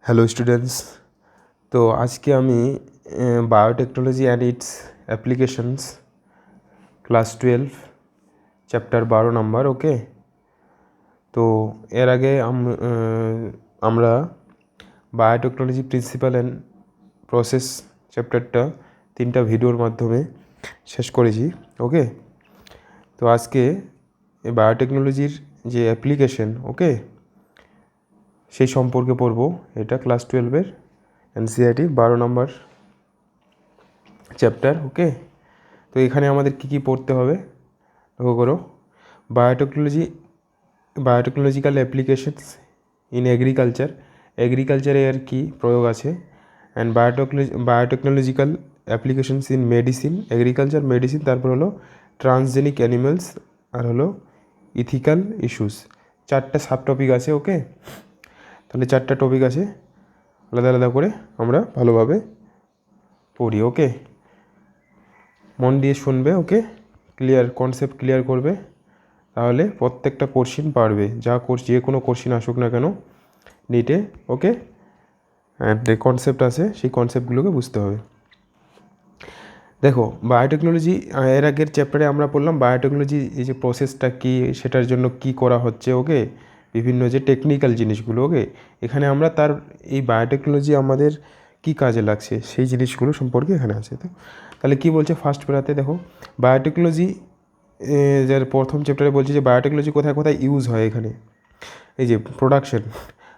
Hello students. তো আজকে আমি biotechnology and it's applications class 12 chapter 12 নম্বর। ওকে, তো এর আগে আমরা বায়োটেকনোলজি প্রিন্সিপাল অ্যান্ড প্রসেস চ্যাপ্টারটা 3টা ভিডিওর মাধ্যমে শেষ করেছি। ওকে, তো আজকে এই বায়োটেকনোলজির যে অ্যাপ্লিকেশন, ওকে, সেই সম্পর্কে পড়ব। এটা ক্লাস 12-এর এনসিইআরটি 12 নম্বর চ্যাপ্টার। ওকে, তো এখানে আমাদের কি কি পড়তে হবে লক্ষ্য করো। বায়োটেকনোলজিক্যাল অ্যাপ্লিকেশনস ইন এগ্রিকালচারে এর কি প্রয়োগ আছে, and biotechnological applications in medicine, agriculture medicine, তারপর হলো ট্রান্সজেনিক অ্যানিমেলস, আর হলো ইথিক্যাল ইস্যুস। 4টা সাব টপিক আছে। ওকে, তাহলে 4টা টপিক আছে, আলাদা আলাদা করে আমরা ভালোভাবে পড়ি। ওকে, মন দিয়ে শুনবে। ওকে, ক্লিয়ার কনসেপ্ট ক্লিয়ার করবে, তাহলে প্রত্যেকটা কোশ্চিন পারবে। যে কোনো কোশ্চিন আসুক না কেন নিটে। ওকে, অ্যান্ড যে কনসেপ্ট আছে সেই কনসেপ্টগুলোকে বুঝতে হবে। দেখো, বায়োটেকনোলজি এর আগের চ্যাপ্টারে আমরা পড়লাম বায়োটেকনোলজি এই যে প্রসেসটা কী, সেটার জন্য কি করা হচ্ছে। ওকে, বিভিন্ন যে টেকনিক্যাল জিনিসগুলো। ওকে, এখানে আমরা তার এই বায়োটেকনোলজি আমাদের কি কাজে লাগছে সেই জিনিসগুলো সম্পর্কে এখানে আছে। তো তাহলে কি বলছে ফার্স্ট পেরাতে, দেখো বায়োটেকনোলজি যার প্রথম চ্যাপ্টারে বলছে যে বায়োটেকনোলজি কোথায় কোথায় ইউজ হয়। এখানে এই যে প্রোডাকশন,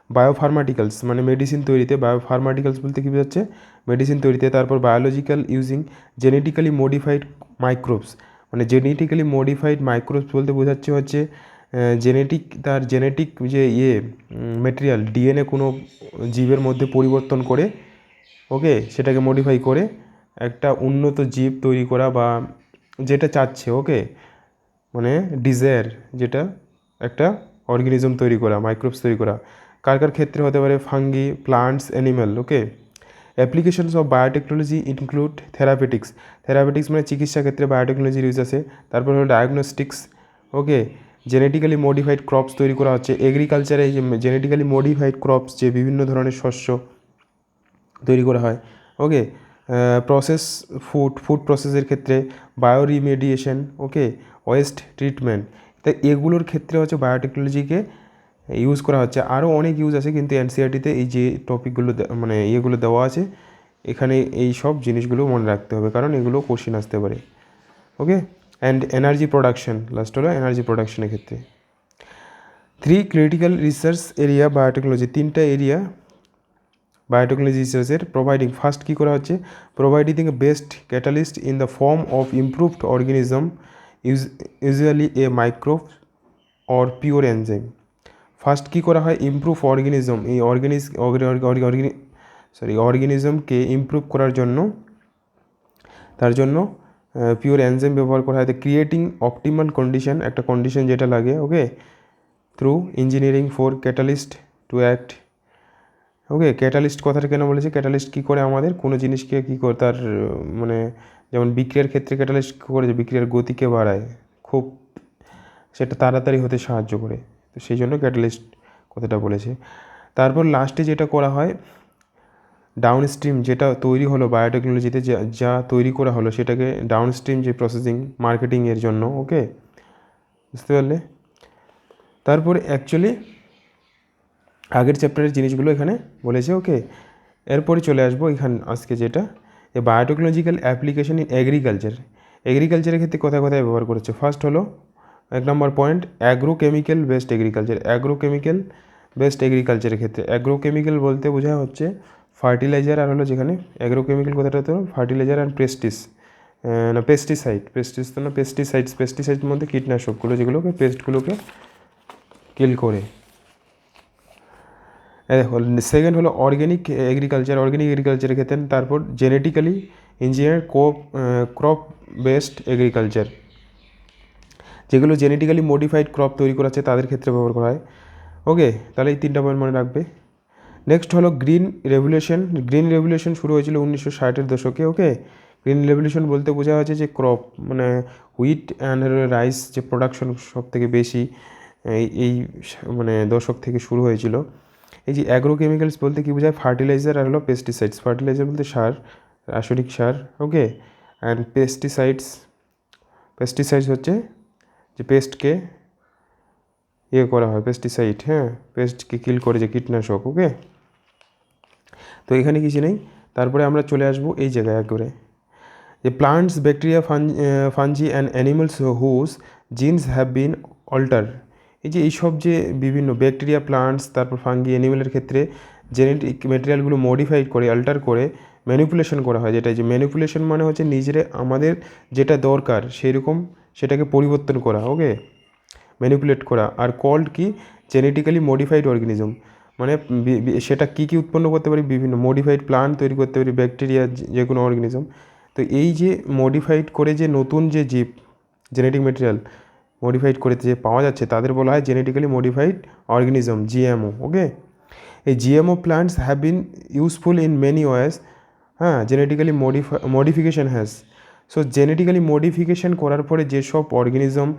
বায়োফার্মাটিক্যালস মানে মেডিসিন তৈরিতে, বায়োফার্মাটিক্যালস বলতে কী বোঝাচ্ছে, মেডিসিন তৈরিতে। তারপর biological using genetically modified microbes, মানে জেনেটিক্যালি মডিফাইড মাইক্রোবস বলতে বোঝাচ্ছে হচ্ছে তার জেনেটিক যে মেটেরিয়াল ডিএনএ কোনো জীবের মধ্যে পরিবর্তন করে, ওকে, সেটাকে মডিফাই করে একটা উন্নত জীব তৈরি করা, বা যেটা চাচ্ছে, ওকে, মানে ডিজায়ার, যেটা একটা অর্গানিজম তৈরি করা, মাইক্রোবস তৈরি করা। কার কার ক্ষেত্রে হতে পারে, fungi, plants, animal. Okay, applications of biotechnology include therapeutics মানে চিকিৎসা ক্ষেত্রে বায়োটেকনোলজির ইউজ আছে। তারপর হলো diagnostics. Okay, genetically modified crops তৈরি করা হচ্ছে এগ্রিকালচারে। এই যে জেনেটিক্যালি মডিফাইড ক্রপস, যে বিভিন্ন ধরনের শস্য তৈরি করা হয়। ওকে, ফুড প্রসেসের ক্ষেত্রে বায়োরিমেডিয়েশন, ওকে, ওয়েস্ট ট্রিটমেন্ট, তাই এগুলোর ক্ষেত্রে হচ্ছে বায়োটেকনোলজিকে ইউজ করা হচ্ছে। আরও অনেক ইউজ আছে, কিন্তু এনসিইআরটিতে এই যে টপিকগুলো মানে ইয়েগুলো দেওয়া আছে, এখানে এই সব জিনিসগুলো মনে রাখতে হবে, কারণ এগুলো কোশ্চিন আসতে পারে। Okay, and energy production, last হলো এনার্জি প্রোডাকশনের ক্ষেত্রে। 3 ক্রিটিক্যাল রিসার্চ এরিয়া বায়োটেকনোলজি, 3টা এরিয়া বায়োটেকনোলজি রিসার্চের। প্রোভাইডিং, ফার্স্ট কী করা হচ্ছে, providing a best catalyst in the form of improved organism, usually a microbe or pure enzyme. First কী করা হয়, ইমপ্রুভ অর্গানিজম, এই অর্গানিজমকে ইমপ্রুভ করার জন্য, তার জন্য পিওর এনজাইম ব্যবহার করা হয়। ক্রিয়েটিং অপটিমাল কন্ডিশন, একটা কন্ডিশন যেটা লাগে। Okay, through engineering for catalyst to act. Okay, catalyst কথাটা কেন বলেছে, ক্যাটালিস্ট কী করে আমাদের কোনো জিনিসকে কী করে তার মানে যেমন বিক্রিয়ার ক্ষেত্রে ক্যাটালিস্ট কী করে, বিক্রিয়ার গতিকে বাড়ায়, খুব সেটা তাড়াতাড়ি হতে সাহায্য করে, তো সেই জন্য ক্যাটালিস্ট কথাটা বলেছে। তারপর লাস্টে যেটা করা হয়, ডাউনস্ট্রিম যেটা তৈরি হলো বায়োটেকনোলজিতে, যা তৈরি করা হলো সেটাকে ডাউনস্ট্রিম যে প্রসেসিং মার্কেটিংয়ের জন্য। ওকে, বুঝতে পারলে। তারপর অ্যাকচুয়ালি আগের চ্যাপ্টারের জিনিসগুলো এখানে বলেছে। ওকে, এরপরে চলে আসবো আজকে যেটা বায়োটেকনোলজিক্যাল অ্যাপ্লিকেশন ইন এগ্রিকালচারের ক্ষেত্রে কোথায় কোথায় ব্যবহার করেছে। ফার্স্ট হলো 1 নম্বর পয়েন্ট, অ্যাগ্রোকেমিক্যাল বেসড এগ্রিকালচারের ক্ষেত্রে। অ্যাগ্রোকেমিক্যাল বলতে বোঝা হচ্ছে ফার্টিলাইজার, আর হলো যেখানে অ্যাগ্রোকেমিক্যাল কথাটা তো ফার্টিলাইজার অ্যান্ড পেস্টিসাইডস মধ্যে কীটনাশকগুলো, যেগুলোকে পেস্টগুলোকে কিল করে। দেখো, সেকেন্ড হলো অর্গ্যানিক এগ্রিকালচারের ক্ষেত্রে। তারপর genetically engineer crop based agriculture, যেগুলো জেনেটিক্যালি মডিফাইড ক্রপ তৈরি করা আছে তাদের ক্ষেত্রে ব্যবহার করা হয়। ওকে, তাহলে এই 3টা পয়েন্ট মনে রাখবে। নেক্সট হলো গ্রিন রেভলিউশন শুরু হয়েছিল 1960-এর দশকে। ওকে, গ্রিন রেভলিউশন বলতে বোঝা হচ্ছে যে ক্রপ মানে হুইট অ্যান্ড রাইস যে প্রোডাকশন সব থেকে বেশি এই মানে দশক থেকে শুরু হয়েছিল। এই যে অ্যাগ্রোকেমিক্যালস বলতে কী বোঝায়, ফার্টিলাইজার আর হলো পেস্টিসাইডস। ফার্টিলাইজার বলতে সার, রাসায়নিক সার, ওকে। অ্যান্ড পেস্টিসাইডস হচ্ছে যে পেস্টকে ইয়ে করা হয়, পেস্টিসাইড, হ্যাঁ, পেস্টকে কিল করে, যে কীটনাশক, ওকে। তো এখানে কিছু নেই। তারপরে আমরা চলে আসবো এই জায়গায় একবারে, যে plants, bacteria, fungi and animals whose genes have been alter. এই যে এইসব যে বিভিন্ন ব্যাকটেরিয়া, প্লান্টস, তারপর ফাঙ্গি, অ্যানিমেলের ক্ষেত্রে জেনেটিক ম্যাটেরিয়ালগুলো মডিফাইড করে, অল্টার করে, ম্যানিপুলেশন করা হয়। যেটা যে ম্যানিপুলেশন মানে হচ্ছে নিজেরা আমাদের যেটা দরকার সেই রকম সেটাকে পরিবর্তন করা, ওকে, ম্যানিপুলেট করা। আর কল্ড কি, জেনেটিক্যালি মডিফাইড অর্গানিজম, মানে সেটা কী কী উৎপন্ন করতে পারি, বিভিন্ন মডিফাইড প্লান্ট তৈরি করতে পারি, ব্যাকটেরিয়া, যে কোনো অর্গানিজম। তো এই যে মডিফাইড করে যে নতুন যে জীব, জেনেটিক ম্যাটেরিয়াল মডিফাইড করে যে পাওয়া যাচ্ছে তাদের বলা হয় genetically modified organism, GMO, okay. এই GMO plants have been useful in many ways, হ্যাঁ, genetically modification has. So genetically modification করার পরে যেসব অর্গানিজম,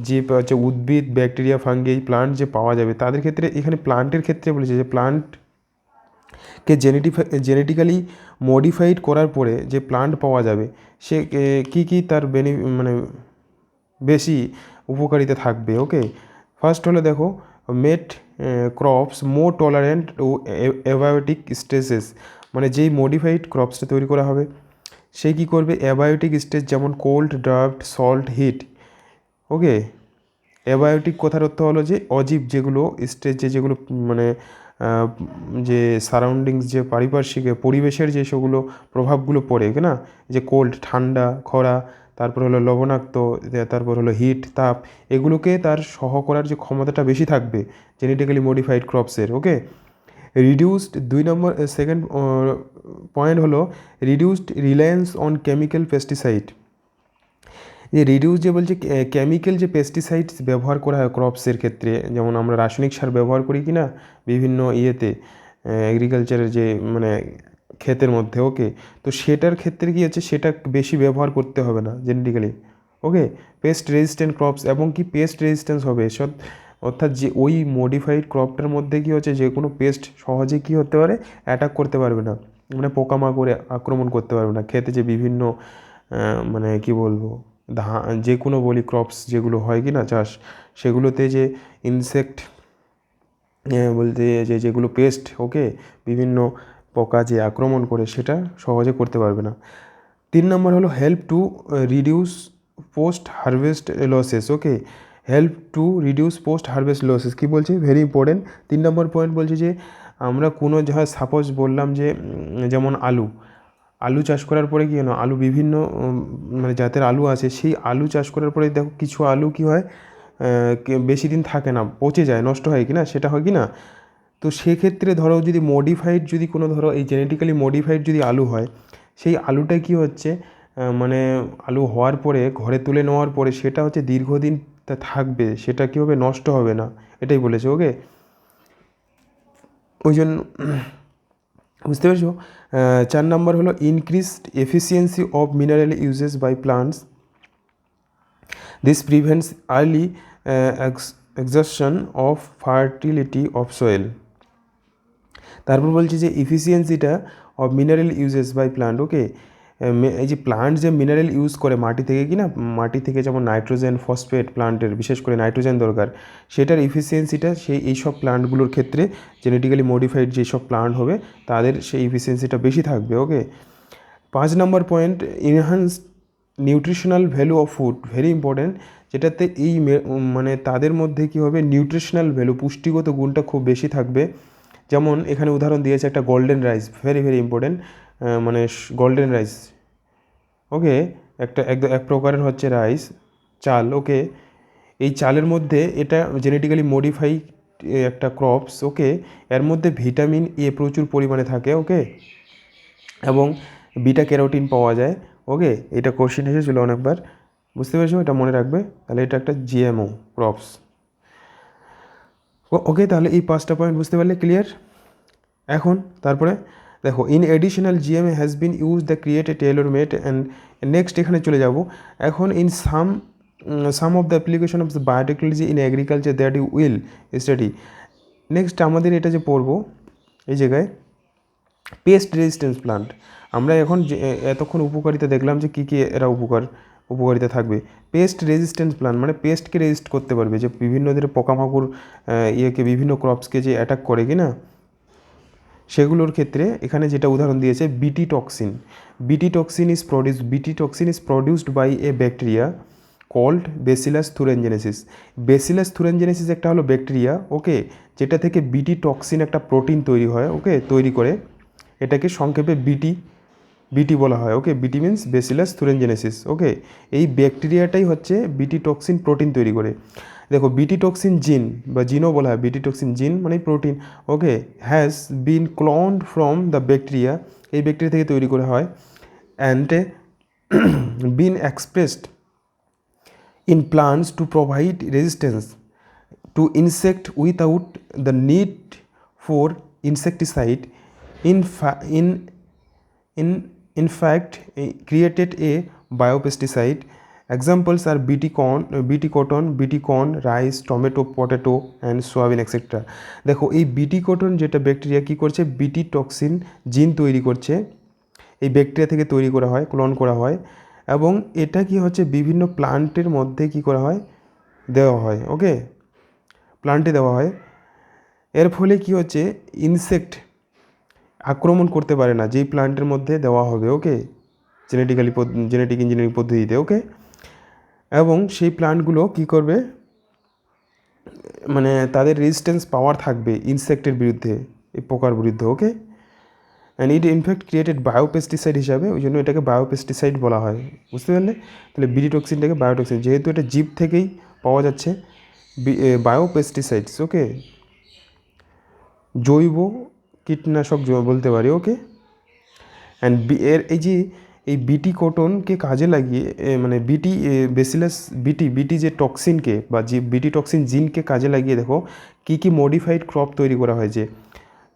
যে হচ্ছে উদ্ভিদ, ব্যাকটেরিয়া, ফাঙ্গি, প্লান্ট যে পাওয়া যাবে তাদের ক্ষেত্রে, এখানে প্লান্টের ক্ষেত্রে বলেছে যে প্লান্টকে জেনেটিক্যালি মডিফাইড করার পরে যে প্লান্ট পাওয়া যাবে সে কী কী তার মানে বেশি উপকারিতা থাকবে, ওকে। ফার্স্ট হলো দেখো, মেড ক্রপস মোর টলারেন্ট টু অ্যাবায়োটিক স্ট্রেসেস, মানে যেই মডিফাইড ক্রপসটা তৈরি করা হবে সে কী করবে, অ্যাবায়োটিক স্ট্রেস, যেমন কোল্ড, ড্রাফট, সল্ট, হিট, ওকে। অ্যাবায়োটিক কথার অর্থ হলো যে অজীব যেগুলো স্ট্রেস, যেগুলো মানে যে সারাউন্ডিংস, যে পারিপার্শ্বিক পরিবেশের যে সেগুলো প্রভাবগুলো পড়ে না, যে কোল্ড, ঠান্ডা, খরা, তারপর হলো লবণাক্ত, তারপর হলো হিট, তাপ, এগুলোকে তার সহ করার যে ক্ষমতাটা বেশি থাকবে জেনেটিক্যালি মডিফাইড ক্রপসের, ওকে। রিডিউসড, সেকেন্ড পয়েন্ট হলো reduced Reliance on chemical pesticide. যে রিডিউস যে বলছে কেমিক্যাল যে পেস্টিসাইডস ব্যবহার করা হয় ক্রপসের ক্ষেত্রে, যেমন আমরা রাসায়নিক সার ব্যবহার করি কি না বিভিন্ন ইয়েতে, এগ্রিকালচারের যে মানে ক্ষেতের মধ্যে, ওকে। তো সেটার ক্ষেত্রে কী হচ্ছে, সেটা বেশি ব্যবহার করতে হবে না জেনেটিক্যালি, ওকে। পেস্ট রেজিস্ট্যান্ট ক্রপস, এবং কি পেস্ট রেজিস্ট্যান্স হবে এসব, অর্থাৎ যে ওই মডিফাইড ক্রপটার মধ্যে কী হচ্ছে, যে কোনো পেস্ট সহজে কী হতে পারে, অ্যাটাক করতে পারবে না, মানে পোকামাকড়ে আক্রমণ করতে পারবে না। খেতে যে বিভিন্ন মানে কি বলবো, যে কোনো বলি ক্রপস যেগুলো হয় কি না চাষ, সেগুলোতে যে ইনসেক্ট বলতে যেগুলো পেস্ট, ওকে, বিভিন্ন পোকা যে আক্রমণ করে সেটা সহজে করতে পারবে না। 3 নম্বর হলো help to reduce post harvest losses, okay. Help to reduce post harvest losses কী বলছে, ভেরি ইম্পর্টেন্ট। 3 নম্বর পয়েন্ট বলছে যে আমরা কোনো সাপোজ বললাম যে যেমন আলু চাষ করার পরে কী হলো, আলু বিভিন্ন মানে জাতের আলু আছে, সেই আলু চাষ করার পরে দেখো কিছু আলু কী হয়, বেশি দিন থাকে না, পচে যায়, নষ্ট হয় কি না, সেটা হয় কি না। তো সেক্ষেত্রে ধরো যদি মডিফাইড, যদি কোনো ধরো এই জেনেটিক্যালি মডিফাইড যদি আলু হয়, সেই আলুটা কী হচ্ছে, মানে আলু হওয়ার পরে ঘরে তুলে নেওয়ার পরে সেটা হচ্ছে দীর্ঘদিন তা থাকবে, সেটা কী হবে, নষ্ট হবে না, এটাই বলেছে, ওকে। ওই জন্য বুঝতে পেরেছো। 4 নম্বর হলো increased efficiency of mineral uses by plants, this prevents early exhaustion of fertility of soil. তারপর বলছে যে এফিসিয়েন্সিটা of mineral uses by plant, okay. এই যে প্লান্ট যে মিনারেল ইউজ করে মাটি থেকে কি না, মাটি থেকে যেমন নাইট্রোজেন, ফসফেট, প্লান্টের বিশেষ করে নাইট্রোজেন দরকার, সেটার এফিসিয়েন্সিটা সেই এইসব প্লান্টগুলোর ক্ষেত্রে জেনেটিক্যালি মডিফাইড যেসব প্লান্ট হবে তাদের সেই এফিসিয়েন্সিটা বেশি থাকবে, ওকে। 5 নম্বর point, enhance nutritional value of food, very important, যেটাতে এই মানে তাদের মধ্যে কী হবে, নিউট্রিশনাল ভ্যালু, পুষ্টিগত গুণটা খুব বেশি থাকবে। যেমন এখানে উদাহরণ দিয়েছে একটা golden rice, very very important, মানে গোল্ডেন রাইস, ওকে, এক প্রকারের হচ্ছে রাইস, চাল, ওকে। এই চালের মধ্যে এটা জেনেটিক্যালি মডিফাই একটা ক্রপস, ওকে। এর মধ্যে ভিটামিন এ প্রচুর পরিমাণে থাকে, ওকে, এবং বিটা ক্যারোটিন পাওয়া যায়, ওকে। এটা কোশ্চেন এসেছিলো অনেকবার, বুঝতে পেরেছো, এটা মনে রাখবে। তাহলে এটা একটা জিএমও ক্রপস, ওকে। তাহলে এই 5টা পয়েন্ট বুঝতে পারলে, ক্লিয়ার। এখন তারপরে দেখো, in additional GMA has been use the create a tailor made, and next এখানে চলে যাব। এখন in some of the application of the biotechnology in agriculture that you will study, next আমাদের এটা যে পড়বো এই জায়গায় পেস্ট রেজিস্ট্যান্স প্লান্ট। আমরা এখন যে এতক্ষণ উপকারিতা দেখলাম যে কী কী এরা উপকারিতা থাকবে। পেস্ট রেজিস্ট্যান্স প্লান্ট মানে পেস্টকে রেজিস্ট করতে পারবে, যে বিভিন্ন ধরনের পোকামাকড় ইয়েকে বিভিন্ন ক্রপসকে যে অ্যাটাক করে কি না, সেগুলোর ক্ষেত্রে এখানে যেটা উদাহরণ দিয়েছে BT toxin. BT toxin is produced by a bacteria called bacillus thuringiensis. Bacillus thuringiensis একটা হলো ব্যাকটেরিয়া, ওকে, যেটা থেকে বিটি টক্সিন একটা প্রোটিন তৈরি হয়, ওকে, তৈরি করে, এটাকে সংক্ষেপে বিটি বলা হয়, ওকে। বিটি মিন্স বেসিলাস থুরেনজেনেসিস, ওকে। এই ব্যাকটেরিয়াটাই হচ্ছে বিটি টক্সিন প্রোটিন তৈরি করে। দেখো বিটি টক্সিন জিন বা জিনও বলা হয়, বিটি টক্সিন জিন মানে protein, okay, has been cloned from the bacteria, এই ব্যাকটেরিয়া থেকে তৈরি করা হয়, and bin expressed in plants to provide resistance to insect without the need for insecticide. In in fact created a biopesticide. Examples are bt cotton, rice, tomato, potato and soybean etc. দেখো এই বিটি cotton যেটা bacteria কী করছে, বিটি toxin জিন তৈরি করছে, এই ব্যাকটেরিয়া থেকে তৈরি করা হয়, ক্লোন করা হয়, এবং এটা কি হচ্ছে বিভিন্ন প্লান্টের মধ্যে কি করা হয়, দেওয়া হয়, ওকে, প্লান্টে দেওয়া হয়। এর ফলে কি হচ্ছে, ইনসেক্ট আক্রমণ করতে পারে না যেই প্লান্টের মধ্যে দেওয়া হবে, ওকে, জেনেটিক ইঞ্জিনিয়ারিং পদ্ধতিতে, ওকে। এবং সেই প্লান্টগুলো কি করবে, মানে তাদের রেজিস্ট্যান্স পাওয়ার থাকবে ইনসেক্টের বিরুদ্ধে, এই পোকার বিরুদ্ধে, okay. And it in fact created biopesticide হিসাবে, ওই জন্য এটাকে বায়োপেস্টিসাইড বলা হয়, বুঝতে পারলে। তাহলে বিটি টক্সিনটাকে বায়োটক্সিন, যেহেতু এটা জীব থেকেই পাওয়া যাচ্ছে, বায়োপেস্টিসাইডস, ওকে, জৈব কীটনাশক বলতে পারি, ওকে। অ্যান্ড এর এই বিটি কটনকে কাজে লাগিয়ে মানে বিটি যে টক্সিনকে বা বিটি টক্সিন জিনকে কাজে লাগিয়ে দেখো কী কী মডিফাইড ক্রপ তৈরি করা হয়েছে।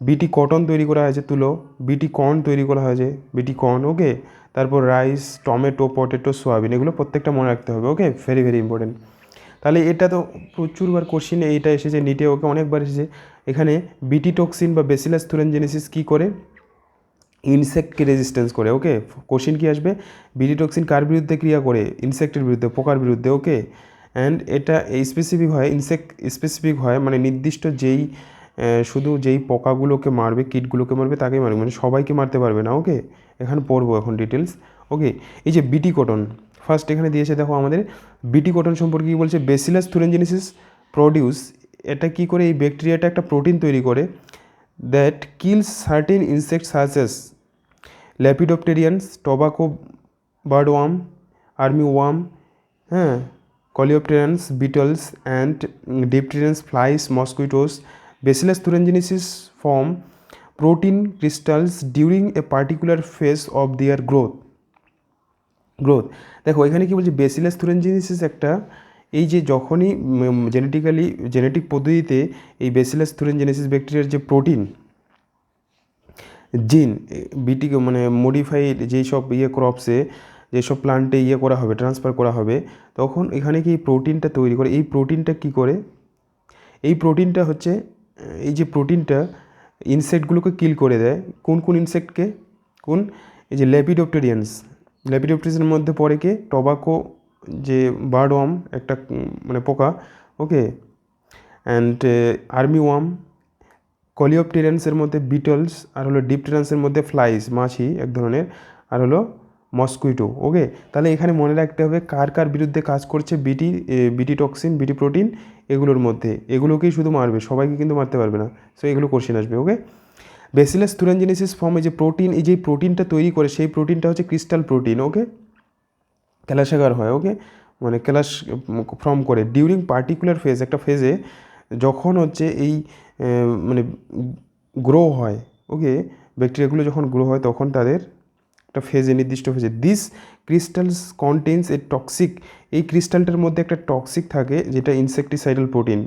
বিটি কটন তৈরি করা হয়েছে, তুলো, বিটি কর্ন তৈরি করা হয়েছে, বিটি কর্ন, ওকে, তারপর রাইস, টমেটো, পটেটো, সোয়াবিন, এগুলো প্রত্যেকটা মনে রাখতে হবে, ওকে, ভেরি ভেরি ইম্পর্টেন্ট। তাহলে এটা তো প্রচুরবার কোশ্চিন এইটা এসেছে নিটে, ওকে, অনেকবার এসেছে। এখানে বিটি টক্সিন বা বেসিলাস থুরেনজেনেসিস কী করে, ইনসেক্টকে রেজিস্ট্যান্স করে, ওকে। কোশ্চিন কী আসবে, বিটি টক্সিন কার বিরুদ্ধে ক্রিয়া করে, ইনসেক্টের বিরুদ্ধে, পোকার বিরুদ্ধে, ওকে। অ্যান্ড এটা স্পেসিফিক হয় মানে নির্দিষ্ট শুধু যেই পোকাগুলোকে মারবে, কীটগুলোকে মারবে তাকেই মারবে, মানে সবাইকে মারতে পারবে না, ওকে। এখানে পড়বো এখন ডিটেলস, ওকে। এই যে বিটি কটন ফার্স্ট এখানে দিয়েছে, দেখো আমাদের বিটি কটন সম্পর্কে কী বলছে, বেসিলাস থুরেনজেনেসিস প্রডিউস, এটা কী করে, এই ব্যাকটেরিয়াটা একটা প্রোটিন তৈরি করে that kills certain insects such as lepidopterans, tobacco budworm, armyworm, হ্যাঁ, coleopterans, beetles and dipterans, flies, mosquitoes. Bacillus thuringiensis form protein crystals during a particular phase of their growth. দেখো এখানে কি বলছে, বেসিলাস থুরেনজেনিসিস একটা, এই যে যখনই জেনেটিক পদ্ধতিতে এই বেসিলাস থুরেনজেনিসিস ব্যাকটেরিয়ার যে প্রোটিন জিন বিটিকে মানে মডিফাইড যেই সব ক্রপসে যেসব প্লান্টে করা হবে, ট্রান্সফার করা হবে, তখন এখানে কি প্রোটিনটা তৈরি করে, এই প্রোটিনটা কি করে, এই প্রোটিনটা হচ্ছে, এই যে প্রোটিনটা ইনসেক্টগুলোকে কিল করে দেয়। কোন ইনসেক্টকে, এই যে ল্যাপিডোপ্টেরিয়ানের মধ্যে পড়ে কে, টোবাকো যে বার্ডওয়ার্ম একটা মানে পোকা, ওকে, অ্যান্ড আর্মিওয়ার্ম, কলিওপ্টেরিয়ান্সের মধ্যে বিটলস, আর হলো ডিপটেরান্সের মধ্যে ফ্লাইস, মাছি এক ধরনের, আর হলো মসকুইটো, ওকে। তাহলে এখানে মনে রাখতে হবে কার বিরুদ্ধে কাজ করছে, বিটি টক্সিন, বিটি প্রোটিন, এগুলোর মধ্যে, এগুলোকেই শুধু মারবে, সবাইকে কিন্তু মারতে পারবে না। সো এগুলো কোশ্চেন আসবে, ওকে। বেসিলাস থুরেনজেনিসিস ফর্মে যে প্রোটিন, এই যে প্রোটিনটা তৈরি করে, সেই প্রোটিনটা হচ্ছে ক্রিস্টাল প্রোটিন, ওকে, ক্যালাসাগার হয়, ওকে, মানে ক্যালাস ফর্ম করে ডিউরিং পার্টিকুলার ফেজ, একটা ফেজে যখন হচ্ছে এই মানে গ্রো হয়, ওকে, ব্যাকটেরিয়াগুলো যখন গ্রো হয় তখন তাদের একটা ফেজে, নির্দিষ্ট ফেজে, this crystals contains a toxic, এই ক্রিস্টালটার মধ্যে একটা টক্সিক থাকে যেটা ইনসেকটিসাইডাল প্রোটিন,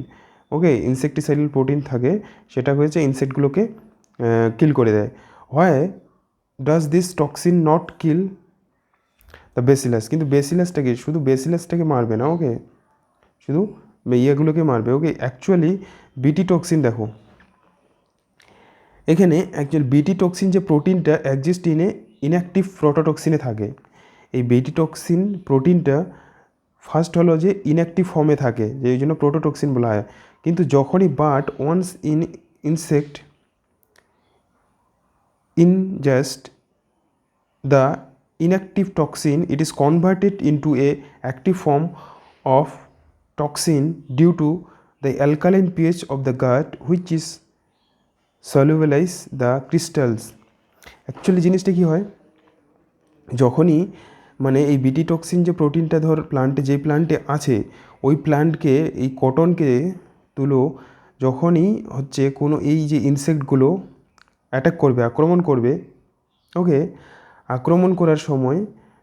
ওকে, ইনসেকটিসাইডাল প্রোটিন থাকে, সেটা হয়েছে ইনসেক্টগুলোকে কিল করে দেয়। হয় does this toxin not kill the bacillus, কিন্তু শুধু বেসিলাসটাকে মারবে না, ওকে, শুধু ইয়েগুলোকে মারবে, ওকে। অ্যাকচুয়ালি বিটি টক্সিন দেখো এখানে অ্যাকচুয়াল বিটি টক্সিন যে প্রোটিনটা এক্সিস্ট ইনে ইনঅ্যাক্টিভ প্রোটোটক্সিনে থাকে। এই বিটি টক্সিন প্রোটিনটা ফার্স্ট হলো যে ইনঅ্যাক্টিভ ফর্মে থাকে, যে এই জন্য প্রোটোটক্সিন বলা হয়। কিন্তু যখনই but once insect ingest the inactive toxin, it is converted into a active form of toxin due to the alkaline pH of the gut which is solubilize the crystals. Actually জিনিসটা কী হয়, যখনই মানে এই বিটি টক্সিন যে প্রোটিনটা ধর প্লান্টে, যেই প্লান্টে আছে ওই প্লান্টকে, এই কটনকে তুলো যখনই হচ্ছে কোনো এই যে ইনসেক্টগুলো অ্যাটাক করবে, আক্রমণ করবে, ওকে, আক্রমণ করার সময়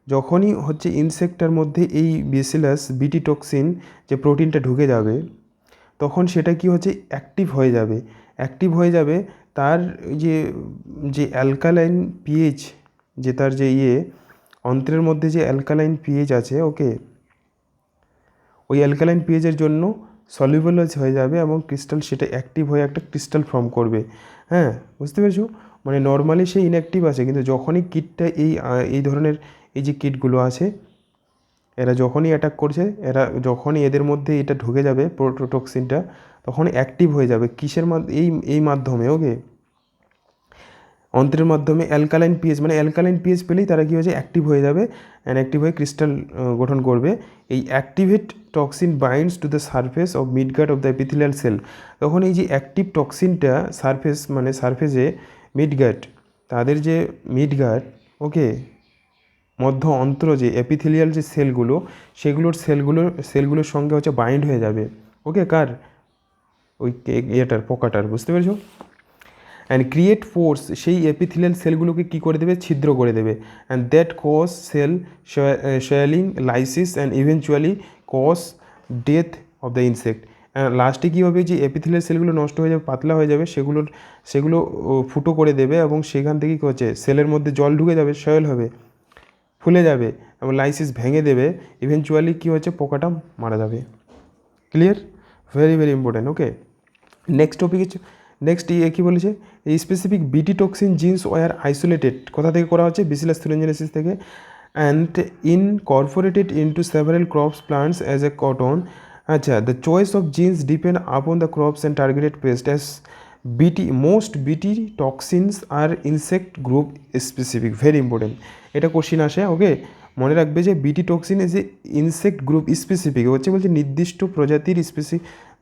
যখনই হচ্ছে ইনসেক্টটার মধ্যে এই ব্যাসিলাস বিটি টক্সিন যে প্রোটিনটা ঢুকে যাবে, তখন সেটা কি হচ্ছে অ্যাক্টিভ হয়ে যাবে। অ্যাক্টিভ হয়ে যাবে তার যে যে অ্যালকালাইন পিএইচ, যে তার যে অন্ত্রের মধ্যে যে অ্যালকালাইন পিএইচ আছে, ওকে, ওই অ্যালকালাইন পিএইচের জন্য সলিউবলাইজ হয়ে যাবে এবং ক্রিস্টাল সেটা অ্যাক্টিভ হয়ে একটা ক্রিস্টাল ফর্ম করবে। হ্যাঁ, বুঝতে পেরেছো? মানে নর্মালি সে ইনঅ্যাক্টিভ আছে, কিন্তু যখনই কিটটা এই ধরনের এই যে কিটগুলো আছে, এরা যখনই অ্যাটাক করছে, এরা যখনই এদের মধ্যে এটা ঢুকে যাবে প্রোটোটক্সিনটা, তখন অ্যাক্টিভ হয়ে যাবে কিসের এই মাধ্যমে, ওকে, অন্ত্রের মাধ্যমে অ্যালকালাইন পিএইচ, মানে অ্যালকালাইন পিএইচ পেলেই তারা কী হয়েছে অ্যাক্টিভ হয়ে যাবে, অ্যান্ড অ্যাক্টিভ হয়ে ক্রিস্টাল গঠন করবে। এই activate toxin binds to the surface of মিডগার্ড of the epithelial cell. তখন এই যে অ্যাক্টিভ টক্সিনটা সারফেস, মানে সারফেসে মিডগার্ড, তাদের যে মিডগার্ড, ওকে, মধ্য অন্ত্র যে এপিথেলিয়াল যে সেলগুলো, সেলগুলোর সঙ্গে হচ্ছে বাইন্ড হয়ে যাবে, ওকে, কার, ওই পোকাটার, বুঝতে পেরেছো? অ্যান্ড ক্রিয়েট ফোর্স, সেই এপিথেলিয়াল সেলগুলোকে কী করে দেবে, ছিদ্র করে দেবে, and that cause cell swelling, lysis and eventually cause death of the insect. লাস্টে কী হবে, যে এপিথেলিয়াল সেলগুলো নষ্ট হয়ে যাবে, পাতলা হয়ে যাবে, সেগুলো ফুটো করে দেবে, এবং সেখান থেকে কী হচ্ছে সেলের মধ্যে জল ঢুকে যাবে, সয়েল হবে, ফুলে যাবে, এবং লাইসিস ভেঙে দেবে, ইভেনচুয়ালি কী হচ্ছে পোকাটা মারা যাবে। ক্লিয়ার? ভেরি ভেরি ইম্পর্ট্যান্ট, ওকে। নেক্সট টপিক নেক্সট কী বলেছে, এই স্পেসিফিক বিটি টক্সিন জিনস ওয়ার আইসোলেটেড, কোথা থেকে করা হচ্ছে, ব্যাসিলাস থুরিনজেনেসিস থেকে, and incorporated into several crops plants as a cotton. আচ্ছা, the choice of genes depend upon the crops and targeted pest as most BT toxins are insect group specific. Very important, এটা question আসে, okay, মনে রাখবে যে BT toxin is a insect group specific, হচ্ছে বলছে নির্দিষ্ট প্রজাতির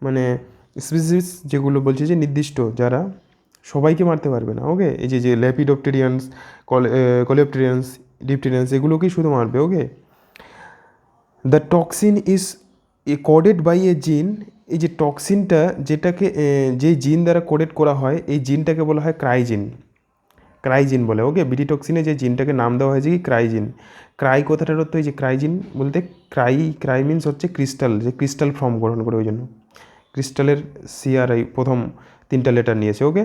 মানে স্পিসিস যেগুলো বলছে যে নির্দিষ্ট, যারা সবাইকে মারতে পারবে না, ওকে, এই যে ল্যাপিডোপ্টেরিয়ান্স, কোলেপ্টেরিয়ান্স, ডিপটেরিয়ান্স, এগুলোকেই শুধু মারবে, okay. The toxin is coded by a gene, এই যে টক্সিনটা যেটাকে যেই জিন দ্বারা কোডেড করা হয়, এই জিনটাকে বলা হয় ক্রাইজিন বলে, ওকে। বিটি টক্সিনে যে জিনটাকে নাম দেওয়া হয়েছে কি ক্রাইজিন। ক্রাই কথাটার অর্থ, এই যে ক্রাইজিন বলতে ক্রাই মিনস হচ্ছে ক্রিস্টাল, যে ক্রিস্টাল ফর্ম গ্রহণ করে, ওই জন্য ক্রিস্টালের সিআরআই প্রথম 3টা লেটার নিয়েছে, ওকে।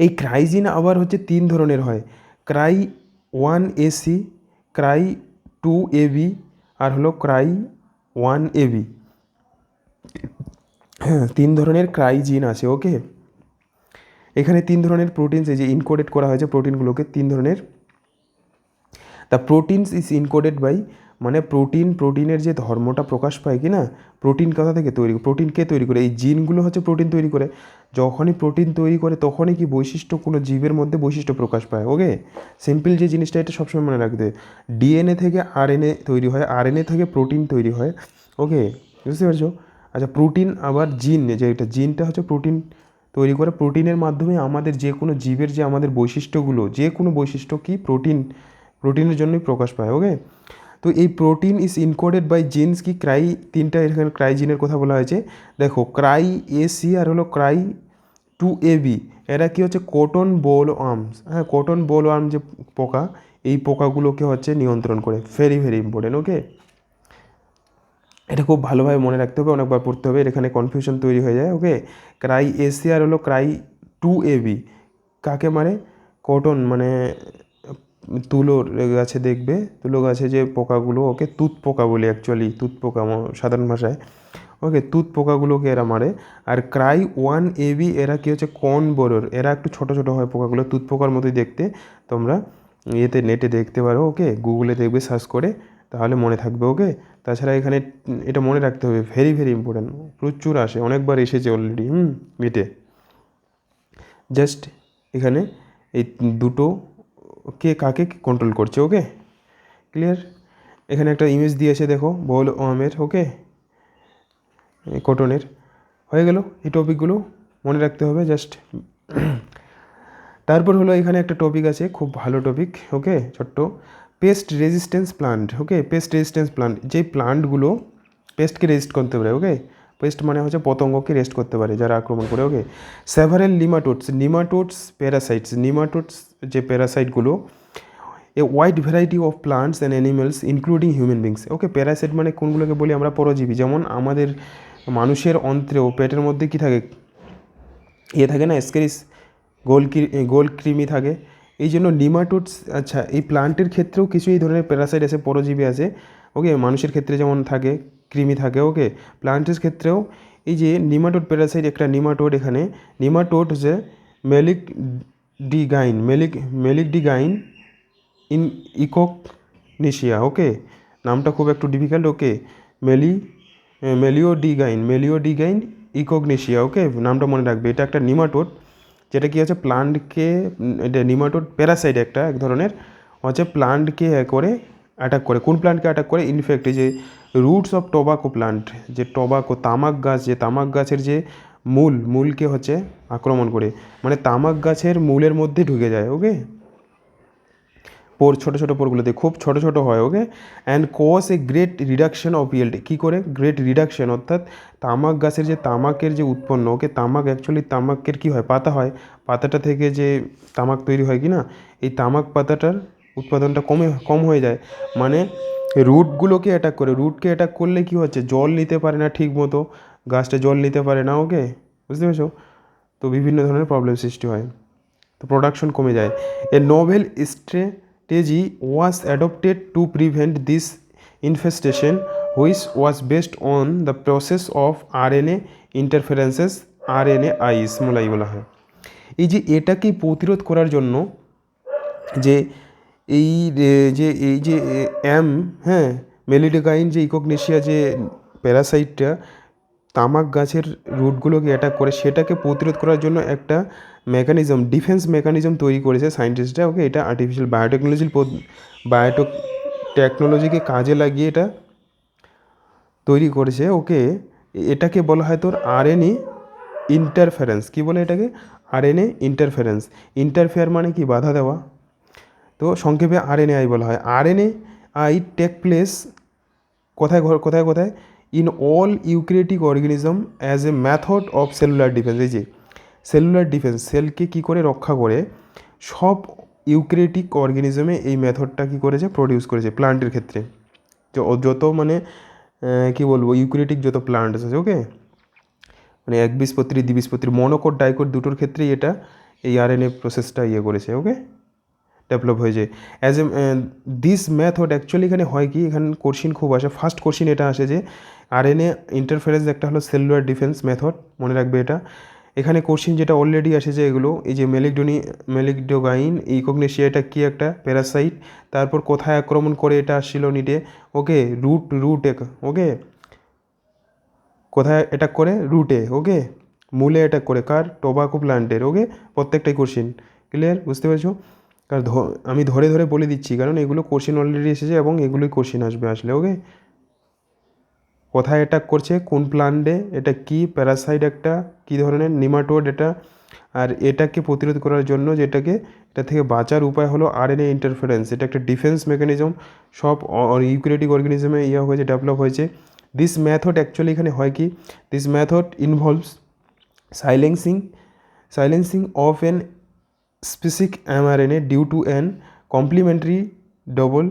এই ক্রাইজিন আবার হচ্ছে 3 ধরনের হয়, ক্রাই 1AC, ক্রাই 2AB, আর হলো ক্রাই 1AB। হ্যাঁ, 3 ধরনের ক্রাইজিন আছে, ওকে। এখানে 3 ধরনের প্রোটিনস, এই যে ইনকোডেড করা হয়েছে প্রোটিনগুলোকে 3 ধরনের। The proteins is encoded by, মানে প্রোটিনের যে ধর্মটা প্রকাশ পায় কি না, প্রোটিন কোথা থেকে তৈরি, প্রোটিন কে তৈরি করে, এই জিনগুলো হচ্ছে প্রোটিন তৈরি করে। যখনই প্রোটিন তৈরি করে তখনই কি বৈশিষ্ট্য, কোনো জীবের মধ্যে বৈশিষ্ট্য প্রকাশ পায়, ওকে। সিম্পল যে জিনিসটা, এটা সবসময় মনে রাখবে, ডিএনএ থেকে আরএনএ তৈরি হয়, আরএনএ থেকে প্রোটিন তৈরি হয়, ওকে, বুঝতে পারছো? আচ্ছা, প্রোটিন আবার জিনটা হচ্ছে প্রোটিন তৈরি করে, প্রোটিনের মাধ্যমে আমাদের যে কোনো জীবের যে আমাদের বৈশিষ্ট্যগুলো, যে কোনো বৈশিষ্ট্য কি প্রোটিনের জন্যই প্রকাশ পায়, ওকে। তো এই protein is encoded by jeans কি, 3টা এখানে ক্রাইজিনের কথা বলা হয়েছে। দেখো, ক্রাই AC আর হলো ক্রাই 2AB, এরা কি হচ্ছে কটন বোল ওয়ার্মস। হ্যাঁ, কটন বোল ওয়ার্ম যে পোকা, এই পোকাগুলোকে হচ্ছে নিয়ন্ত্রণ করে। ভেরি ভেরি ইম্পর্টেন্ট, ওকে। এটা খুব ভালোভাবে মনে রাখতে হবে, অনেকবার পড়তে হবে, এখানে কনফিউশন তৈরি হয়ে যায়, ওকে। ক্রাই AC আর হলো ক্রাই 2AB কাকে মারে, কটন মানে তুলোর গাছে দেখবে, তুলো গাছে যে পোকাগুলো, ওকে, তুত পোকা বলি, অ্যাকচুয়ালি তুত পোকা সাধারণ ভাষায়, ওকে, তুত পোকাগুলোকে এরা মারে। আর ক্রাই 1AB এরা কী হচ্ছে কর্ন বোরর, এরা একটু ছোটো ছোটো হয় পোকাগুলো, তুত পোকার মতোই দেখতে। তোমরা ইয়েতে নেটে দেখতে পারো, ওকে, গুগলে দেখবে সার্চ করে, তাহলে মনে থাকবে। ওকে, তাছাড়া এখানে এটা মনে রাখতে হবে, ভেরি ভেরি ইম্পর্ট্যান্ট, প্রচুর আসে, অনেকবার এসেছে অলরেডি মিটে। জাস্ট এখানে এই দুটো কে কাকে কন্ট্রোল করছে। ওকে, ক্লিয়ার। এখানে একটা ইমেজ দিয়েছে দেখো, বল ওয়ামের, ওকে, কটনের। হয়ে গেল এই টপিকগুলো মনে রাখতে হবে জাস্ট। তারপর হলো এখানে একটা টপিক আছে, খুব ভালো টপিক, ওকে, ছোট্ট, পেস্ট রেজিস্ট্যান্স প্লান্ট। ওকে, পেস্ট রেজিস্ট্যান্স প্লান্ট, যেই প্লান্টগুলো পেস্টকে রেজিস্ট করতে পারে। ওকে, পেস্ট মানে হচ্ছে পতঙ্গকে রেস্ট করতে পারে যারা আক্রমণ করে। ওকে, সেভারেল নিমাটোডস প্যারাসাইটস, নিমাটোডস যে প্যারাসাইটগুলো, a wide variety of plants and animals including human beings. Okay, parasite মানে কোনগুলোকে বলি আমরা, পরজীবী। যেমন আমাদের মানুষের অন্ত্রেও পেটের মধ্যে কী থাকে, থাকে না, স্কেরিস, গোল কৃমি থাকে। এই জন্য নিমাটোডস, আচ্ছা, এই প্লান্টের ক্ষেত্রেও কিছু এই ধরনের প্যারাসাইট আছে, পরজীবী আছে। ওকে, মানুষের ক্ষেত্রে যেমন থাকে, কৃমি থাকে। ওকে, প্লান্টের ক্ষেত্রেও এই যে নিমাটোড প্যারাসাইট, একটা নিমাটোড, এখানে নিমাটোড হচ্ছে মেলিকডিগাইন ইন ইকোগনেশিয়া। ওকে, নামটা খুব একটু ডিফিকাল্ট। ওকে, মেলিওডিগাইন ইকোগনেশিয়া। ওকে, নামটা মনে রাখবে। এটা একটা নিমাটোড, যেটা কি হচ্ছে প্লান্টকে, এটা নিমাটোড প্যারাসাইট একটা এক ধরনের, হচ্ছে প্লান্টকে করে অ্যাটাক করে। কোন প্লান্টকে অ্যাটাক করে? ইনফ্যাক্ট এই যে রুটস অফ টোবাকো প্লান্ট, যে টোবাকো তামাক গাছ, যে তামাক গাছের যে মূলকে হচ্ছে আক্রমণ করে, মানে তামাক গাছের মূলের মধ্যে ঢুকে যায়। ওকে, ছোটো ছোটো পোরগুলোতে খুব ছোটো ছোটো হয়। Okay, and cause a great reduction of yield. কী করে? গ্রেট রিডাকশন, অর্থাৎ তামাক গাছের যে তামাকের যে উৎপন্ন, ওকে, তামাক অ্যাকচুয়ালি তামাকের কী হয়, পাতা হয়, পাতাটা থেকে যে তামাক তৈরি হয় কি না, এই তামাক পাতাটার উৎপাদনটা কম হয়ে যায়, মানে রুটগুলোকে অ্যাটাক করে। রুটকে অ্যাটাক করলে কী হচ্ছে, জল নিতে পারে না ঠিক মতো, গাছটা জল নিতে পারে না। ওকে, বুঝতে পেরেছো? তো বিভিন্ন ধরনের প্রবলেম সৃষ্টি হয়, তো প্রোডাকশন কমে যায়। এ novel strategy was adopted to prevent this infestation, which was based on the process of RNA interferences, RNAi বলা হয়। এই যে এটাকে প্রতিরোধ করার জন্য যে এই যে হ্যাঁ, মেলিডোগাইন যে ইকোগনেশিয়া যে প্যারাসাইটটা তামাক গাছের রুটগুলোকে অ্যাটাক করে, সেটাকে প্রতিরোধ করার জন্য একটা ডিফেন্স মেকানিজম তৈরি করেছে সায়েন্টিস্টরা। ওকে, এটা আর্টিফিশিয়াল বায়োটেকনোলজিকে কাজে লাগিয়ে এটা তৈরি করেছে। ওকে, এটাকে বলা হয় তোর আরএনএ ইন্টারফারেন্স। কী বলে এটাকে? RNA interference. ইন্টারফেয়ার মানে কি? বাধা দেওয়া। তো সংক্ষেপে আরএনএআই বলা হয়। আরএনএআই টেক প্লেস কোথায় কোথায়? In all eukaryotic organism as a method of cellular defence. এই যে সেলুলার ডিফেন্স, সেলকে কী করে রক্ষা করে, সব ইউক্যারিওটিক অর্গানিজমে এই মেথডটা কী করেছে, প্রডিউস করেছে। প্লান্টের ক্ষেত্রে যত মানে কী বলবো, ইউক্যারিওটিক যত প্লান্ট আছে, ওকে, মানে একবীজপত্রী, দ্বিবীজপত্রী, মনোকোট, ডাইকোট দুটোর ক্ষেত্রেই এটা এই আরএনএ প্রসেসটা করেছে। ওকে, ডেভেলপ হয়েছে as a this method. Actually এখানে হয় কি, এখানে কোশ্চিন খুব আসে, ফার্স্ট কোশ্চিন এটা আসে যে আরএনএ ইন্টারফারেন্স একটা হলো সেলুলার ডিফেন্স মেথড, মনে রাখবে এটা। এখানে কোশ্চিন যেটা অলরেডি আসে যে এগুলো, এই যে মেলিডোগাইন ইকোগনেশিয়া, এটা কি একটা প্যারাসাইট, তারপর কোথায় আক্রমণ করে এটা আসছিল নিটে। ওকে, রুট ওকে, কোথায় অ্যাটাক করে? রুটে। ওকে, মূলে অ্যাটাক করে, কার? টোবাকো প্লান্টের। ওকে, প্রত্যেকটাই কোশ্চিন ক্লিয়ার, বুঝতে পেরেছো? কারণ আমি ধরে ধরে বলে দিচ্ছি, কারণ এগুলো কোশ্চিন অলরেডি এসেছে এবং এগুলোই কোশ্চিন আসলে। ওকে, কোথায় অ্যাটাক করছে, কোন প্লান্টে, এটা কি প্যারাসাইট, একটা কী ধরনের নিমাটোড এটা, আর এটাকে প্রতিরোধ করার জন্য যেটাকে, এটা থেকে বাঁচার উপায় হলো আরএনএ ইন্টারফারেন্স। এটা একটা ডিফেন্স মেকানিজম, সব ইউক্যারিওটিক অর্গানিজমে হয়েছে, ডেভেলপ হয়েছে। দিস মেথড অ্যাকচুয়ালি এখানে হয় কি, this method involves silencing of N specific mRNA due to an complementary double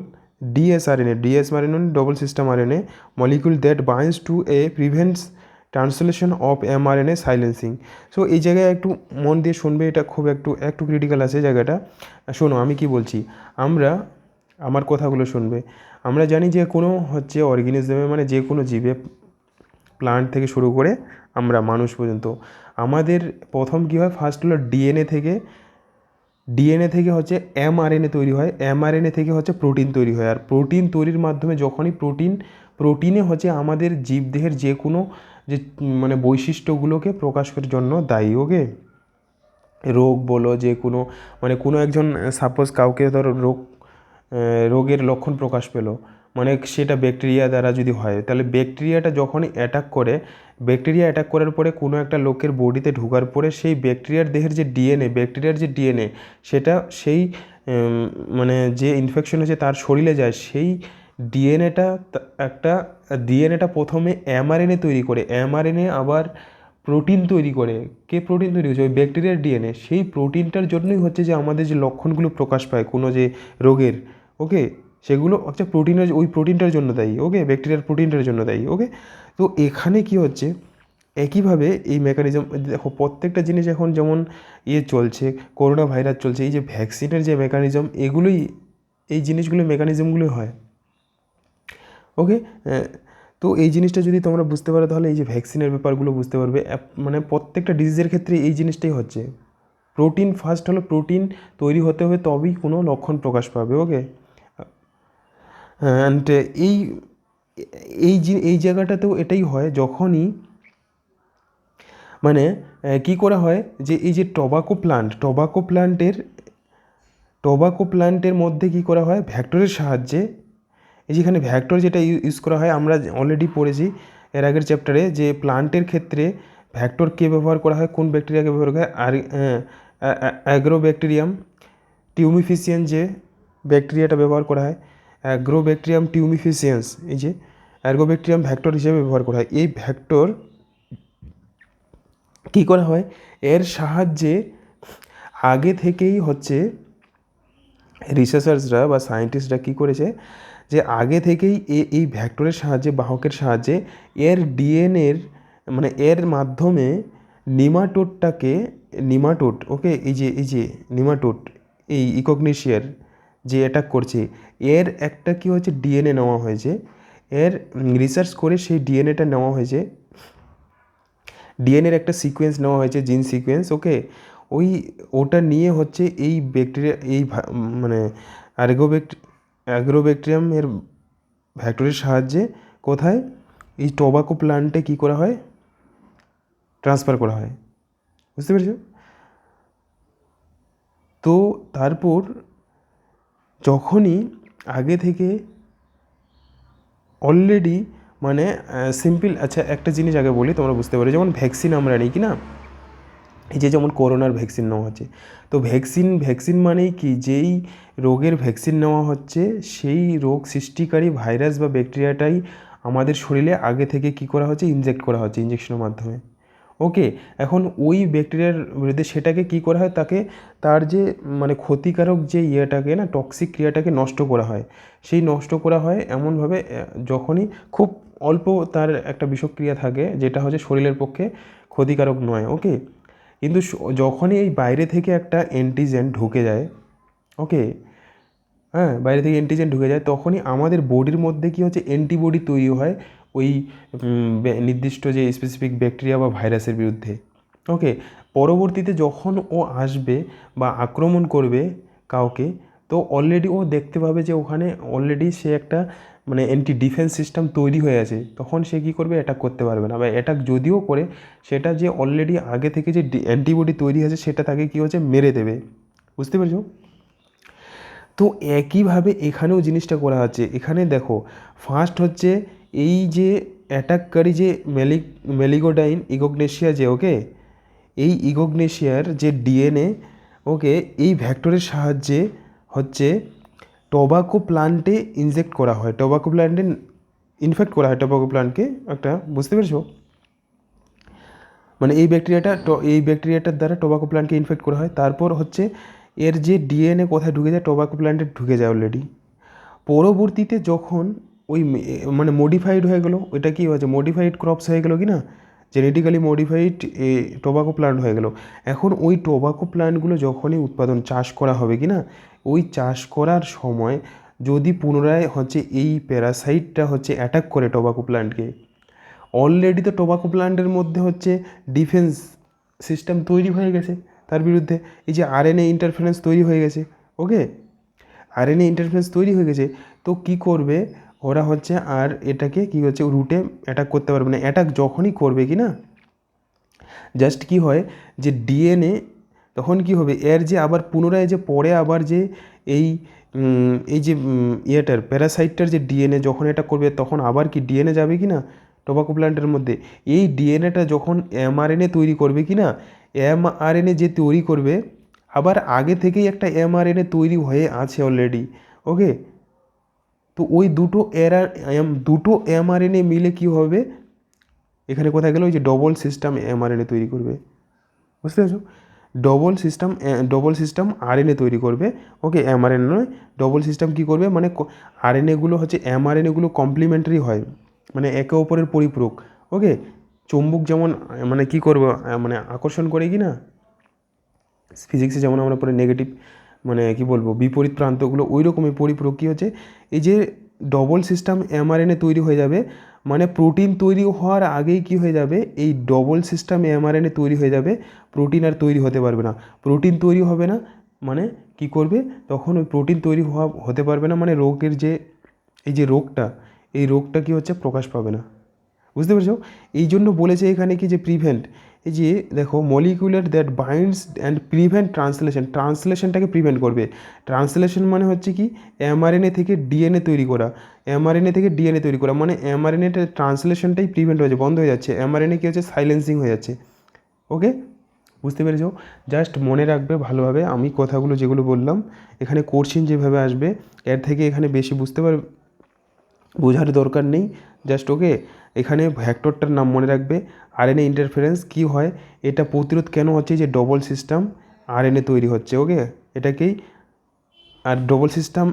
dsRNA double system RNA molecule that binds to a prevents translation of mRNA silencing. So এই জায়গায় একটু মন দিয়ে শুনবে, এটা খুব একটু ক্রিটিক্যাল আছে জায়গাটা। শোনো আমি কি বলছি, আমার কথাগুলো শুনবে। আমরা জানি যে কোনো হচ্ছে অর্গানিজমে, মানে যে কোনো জীবে প্লান্ট থেকে শুরু করে আমরা মানুষ পর্যন্ত আমাদের প্রথম কী হয়, ফার্স্ট হলো ডিএনএ থেকে হচ্ছে এমআরএনএ তৈরি হয়, এমআরএনএ থেকে হচ্ছে প্রোটিন তৈরি হয়। আর প্রোটিন তৈরির মাধ্যমে যখনই প্রোটিনে হচ্ছে আমাদের জীবদেহের যে কোনো যে মানে বৈশিষ্ট্যগুলোকে প্রকাশ করার জন্য দায়ী। ওকে, রোগ বলো যে কোনো মানে কোনো একজন সাপোজ কাউকে ধরো রোগের লক্ষণ প্রকাশ পেলো, মানে সেটা ব্যাকটেরিয়া দ্বারা যদি হয়, তাহলে ব্যাকটেরিয়াটা যখনই অ্যাটাক করার পরে কোনো একটা লোকের বডিতে ঢোকার পরে সেই ব্যাকটেরিয়ার দেহের যে ব্যাকটেরিয়ার যে ডিএনএ সেটা সেই মানে যে ইনফেকশন হয়েছে তার শরীরে যায়, সেই ডিএনএটা প্রথমে এমআরএনএ তৈরি করে, এমআরএনএ আবার প্রোটিন তৈরি করে। প্রোটিন তৈরি হচ্ছে ওই ব্যাকটেরিয়ার ডিএনএ, সেই প্রোটিনটার জন্যই হচ্ছে যে আমাদের যে লক্ষণগুলো প্রকাশ পায় কোনো যে রোগের, ওকে, সেগুলো হচ্ছে ওই প্রোটিনটার জন্য দায়ী। ওকে, ব্যাকটেরিয়ার প্রোটিনটার জন্য দায়ী। ওকে, তো এখানে কি হচ্ছে, একইভাবে এই মেকানিজম দেখো প্রত্যেকটা জিনিস এখন যেমন চলছে, করোনা ভাইরাস চলছে, এই যে ভ্যাকসিনের যে মেকানিজম, এই জিনিসগুলো মেকানিজমগুলোই হয়। ওকে, তো এই জিনিসটা যদি তোমরা বুঝতে পারো তাহলে এই যে ভ্যাকসিনের ব্যাপারগুলো বুঝতে পারবে। মানে প্রত্যেকটা ডিজিজের ক্ষেত্রে এই জিনিসটাই হচ্ছে, ফার্স্ট হলো প্রোটিন তৈরি হতে হবে তবেই কোনো লক্ষণ প্রকাশ পাবে। ওকে, অ্যান্ড এই জায়গাটাতেও এটাই হয় যখনই মানে কি করা হয় যে এই যে টোবাকো প্ল্যান্টের মধ্যে কি করা হয়, ভ্যাক্টরের সাহায্যে, এই যেখানে ভ্যাক্টর যেটা ইউজ করা হয় আমরা অলরেডি পড়েছি এর আগের চ্যাপ্টারে, যে প্লান্টের ক্ষেত্রে ভ্যাক্টরকে ব্যবহার করা হয়, কোন ব্যাকটেরিয়াকে ব্যবহার করা হয়, আর অ্যাগ্রোব্যাকটেরিয়াম টিউমিফিসিয়েন্স যে ব্যাকটেরিয়াটা ব্যবহার করা হয়, অ্যাগ্রোব্যাকটেরিয়াম টিউমিফিসিয়েন্স, এই যে অ্যাগ্রোব্যাকটেরিয়াম ভ্যাক্টর হিসেবে ব্যবহার করা হয়। এই ভ্যাক্টর কী করা হয়, এর সাহায্যে আগে থেকেই হচ্ছে রিসার্চার্সরা বা সায়েন্টিস্টরা কী করেছে যে আগে থেকেই এই ভ্যাক্টরের সাহায্যে, বাহকের সাহায্যে এর ডিএনএর মানে এর মাধ্যমে নিমাটোড, ওকে, এই যে নিমাটোড, এই ইকগনেশিয়ার যে অ্যাটাক করছে, এর একটা কি হচ্ছে ডিএনএ নেওয়া হয়েছে, এর রিসার্চ করে সেই ডিএনএটা নেওয়া হয়েছে, ডিএনএর একটা সিকোয়েন্স নেওয়া হয়েছে, জিন সিকোয়েন্স। ওকে, ওটা নিয়ে হচ্ছে এই ব্যাকটেরিয়া মানে অ্যাগ্রোব্যাকটেরিয়ামের ভ্যাক্টরের সাহায্যে কোথায়, এই টোবাকো প্ল্যান্টে কী করা হয়, ট্রান্সফার করা হয়। বুঝতে পেরেছো? তো তারপর যখনই আগে থেকে অলরেডি মানে সিম্পল, আচ্ছা একটা জিনিস আগে বলি তোমরা বুঝতে পারো, যেমন ভ্যাকসিন আমরা নিই কি না, এই যে যেমন করোনার ভ্যাকসিন নেওয়া হচ্ছে, তো ভ্যাকসিন মানেই কি, যেই রোগের ভ্যাকসিন নেওয়া হচ্ছে সেই রোগ সৃষ্টিকারী ভাইরাস বা ব্যাকটেরিয়াটাই আমাদের শরীরে আগে থেকে কি করা হচ্ছে, ইনজেক্ট করা হচ্ছে ইঞ্জেকশনের মাধ্যমে। ওকে, এখন ওই ব্যাকটেরিয়ার বিরুদ্ধে সেটাকে কি করা হয়, তার যে মানে ক্ষতিকারক যে ইয়েটাকে না, টক্সিক ক্রিয়াটাকে নষ্ট করা হয়। সেই নষ্ট করা হয় এমনভাবে যখনই খুব অল্প তার একটা বিষক্রিয়া থাকে যেটা হচ্ছে শরীরের পক্ষে ক্ষতিকারক নয়। ওকে, কিন্তু যখনই এই বাইরে থেকে একটা অ্যান্টিজেন ঢুকে যায়, ওকে, হ্যাঁ, বাইরে থেকে অ্যান্টিজেন ঢুকে যায়, তখনই আমাদের বডির মধ্যে কী হচ্ছে, অ্যান্টিবডি তৈরি হয় ওই নির্দিষ্ট যে স্পেসিফিক ব্যাকটেরিয়া বা ভাইরাসের বিরুদ্ধে। ওকে, পরবর্তীতে যখন ও আসবে বা আক্রমণ করবে কাউকে, তো অলরেডি ও দেখতে পাবে যে ওখানে অলরেডি সে একটা মানে অ্যান্টি ডিফেন্স সিস্টেম তৈরি হয়ে আছে, তখন সে কী করবে, অ্যাটাক করতে পারবে না, বা অ্যাটাক যদিও করে সেটা যে অলরেডি আগে থেকে যে অ্যান্টিবডি তৈরি আছে সেটা তাকে কী হচ্ছে, মেরে দেবে। বুঝতে পেরেছো? তো একইভাবে এখানেও জিনিসটা করা হচ্ছে। এখানে দেখো ফার্স্ট হচ্ছে এই যে অ্যাটাককারী যে মেলিগোডাইন ইকগনেশিয়া যে, ওকে, এই ইকগনেশিয়ার যে ডিএনএ, ওকে, এই ভ্যাক্টরের সাহায্যে হচ্ছে টোবাকো প্লান্টে ইনজেক্ট করা হয়, টোবাকো প্লান্টে ইনফেক্ট করা হয় টোবাকো প্লান্টকে একটা। বুঝতে পেরেছো? মানে এই ব্যাকটেরিয়াটার দ্বারা টোবাকো প্লান্টকে ইনফেক্ট করা হয়। তারপর হচ্ছে এর যে ডিএনএ কোথায় ঢুকে যায়, টোবাকো প্ল্যান্টে ঢুকে যায় অলরেডি। পরবর্তীতে যখন ওই মানে মডিফাইড হয়ে গেলো, ওইটা কী হয়েছে, মডিফাইড ক্রপস হয়ে গেলো কি না, জেনেটিক্যালি মডিফাইড টোবাকো প্ল্যান্ট হয়ে গেলো। এখন ওই টোবাকো প্ল্যান্টগুলো যখনই চাষ করা হবে কি না, ওই চাষ করার সময় যদি পুনরায় হচ্ছে এই প্যারাসাইটটা হচ্ছে অ্যাটাক করে টোবাকো প্ল্যান্টকে, অলরেডি তো টোবাকো প্ল্যান্টের মধ্যে হচ্ছে ডিফেন্স সিস্টেম তৈরি হয়ে গেছে তার বিরুদ্ধে, এই যে আরএনএ ইন্টারফারেন্স তৈরি হয়ে গেছে। ওকে, আরএনএ ইন্টারফারেন্স তৈরি হয়ে গেছে, তো কি করবে ওরা হচ্ছে আর এটাকে কি হচ্ছে রুটে অ্যাটাক করতে পারবে না। অ্যাটাক যখনই করবে কি না, জাস্ট কি হয় যে ডিএনএ তখন কি হবে, এর যে আবার পুনরায় যে পরে আবার যে এই এই যে ইয়েটার প্যারাসাইটটার যে ডিএনএ যখন এটা করবে তখন আবার কি ডিএনএ যাবে কি না টোবাকো প্ল্যান্টের মধ্যে। এই ডিএনএটা যখন এমআরএনএ তৈরি করবে কি না, এমআরএনএ যে তৈরি করবে আবার আগে থেকেই একটা এমআরএনএ তৈরি হয়ে আছে অলরেডি। ওকে, তো ওই দুটো এমআরএনএ মিলে কি হবে, এখানে কোথায় গেল, ওই যে ডবল সিস্টেম এমআরএনএ তৈরি করবে। বুঝতে পারছো, ডবল সিস্টেম আরএনএ তৈরি করবে। ওকে, এমআরএনএ নয়, ডবল সিস্টেম কী করবে, মানে আরএনএগুলো হচ্ছে এমআরএনএগুলো কমপ্লিমেন্টারি হয়, মানে একে অপরের পরিপূরক। ওকে, চুম্বক যেমন মানে কী করবো মানে আকর্ষণ করে কি না, ফিজিক্সে যেমন আমরা পরে নেগেটিভ মানে কি বলবো বিপরীত প্রান্তগুলো, ওই রকমই পরিপূরক কী হচ্ছে, এই যে ডবল সিস্টেম এমআরএনএ তৈরি হয়ে যাবে, মানে প্রোটিন তৈরি হওয়ার আগেই কি হয়ে যাবে, এই ডবল সিস্টেম এমআরএনএ তৈরি হয়ে যাবে, প্রোটিন আর তৈরি হতে পারবে না। প্রোটিন তৈরি হবে না মানে কি করবে, তখন ওই প্রোটিন তৈরি হতে পারবে না, মানে রোগের যে এই যে রোগটা, এই রোগটা কি হচ্ছে প্রকাশ পাবে না। বুঝতে পেরেছো, এই জন্য বলেছে এখানে কি যে প্রিভেন্ট, এই যে দেখো molecular that binds and prevent ট্রান্সলেশনটাকে প্রিভেন্ট করবে। ট্রান্সলেশন মানে হচ্ছে কি, এমআরএনএ থেকে ডিএনএ তৈরি করা, এমআরএনএ থেকে ডিএনএ তৈরি করা, মানে এমআরএনএটা ট্রান্সলেশনটাই প্রিভেন্ট হয়েছে, বন্ধ হয়ে যাচ্ছে, এমআরএনএ কী হচ্ছে সাইলেন্সিং হয়ে যাচ্ছে। ওকে, বুঝতে পেরেছো, জাস্ট মনে রাখবে ভালোভাবে আমি কথাগুলো যেগুলো বললাম, এখানে কোশ্চেন যেভাবে আসবে এর থেকে এখানে বেশি বোঝার দরকার নেই। জাস্ট ওকে, এখানে ভ্যাক্টরটার নাম মনে রাখবে, আরএনএ ইন্টারফারেন্স কী হয়, এটা প্রতিরোধ কেন হচ্ছে, যে ডবল সিস্টেম আরএনএ তৈরি হচ্ছে। ওকে, এটাকেই, আর ডবল সিস্টেম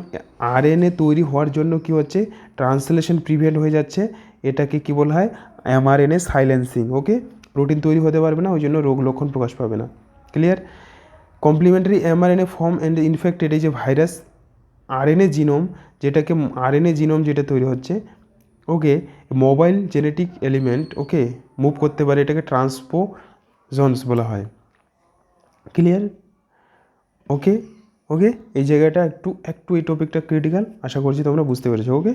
আরএনএ তৈরি হওয়ার জন্য কি হচ্ছে, ট্রান্সলেশন প্রিভেন্ট হয়ে যাচ্ছে, এটাকে কি বলা হয়, এমআরএনএ সাইলেন্সিং। ওকে, প্রোটিন তৈরি হতে পারবে না, ওই জন্য রোগ লক্ষণ প্রকাশ পাবে না। Clear, complementary mRNA form and infected, এই যে ভাইরাস আরএনএ জিনোম, যেটাকে আরএনএ জিনোম যেটা তৈরি হচ্ছে, okay, mobile genetic element, okay, move করতে পারে, এটাকে ট্রান্সপোজন্স বলা হয়। ক্লিয়ার, ওকে। ওকে, এই জায়গাটা একটু এই টপিকটা ক্রিটিক্যাল, আশা করছি তোমরা বুঝতে পেরেছো। ওকে,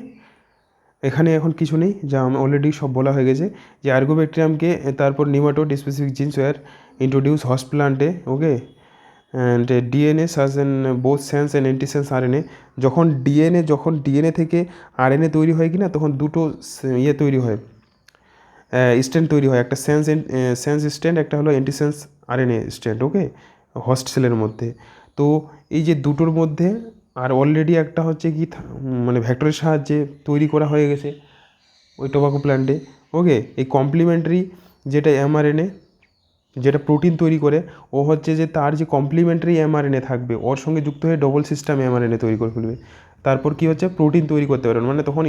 এখানে এখন কিছু নেই, যা অলরেডি সব বলা হয়ে গেছে, যে আর্গোব্যাকটেরিয়ামকে তারপর nematode specific genes were introduce host প্লান্টে। ওকে, অ্যান্ড ডিএনএ সাজ and both sense and antisense RNA, যখন ডিএনএ থেকে আরএনএ তৈরি হয় কি না, তখন দুটো ইয়ে তৈরি হয়, স্ট্যান্ড তৈরি হয়, একটা সেন্স স্ট্যান্ড, একটা হলো অ্যান্টিসেন্স আরএনএ স্ট্যান্ড। ওকে, হোস্ট সেলের মধ্যে, তো এই যে দুটোর মধ্যে আর অলরেডি একটা হচ্ছে কি মানে ভ্যাক্টরের সাহায্যে তৈরি করা হয়ে গেছে ওই টোবাকো প্ল্যান্টে। ওকে, এই কমপ্লিমেন্টারি যেটা এমআরএনএ যেটা প্রোটিন তৈরি করে, ও হচ্ছে যে তার যে কমপ্লিমেন্টারি এমআরএনএ থাকবে ওর সঙ্গে যুক্ত হয়ে ডবল সিস্টেম এমআরএনএ তৈরি করে ফেলবে, তারপর কি হচ্ছে প্রোটিন তৈরি করতে পারবেন, মানে তখন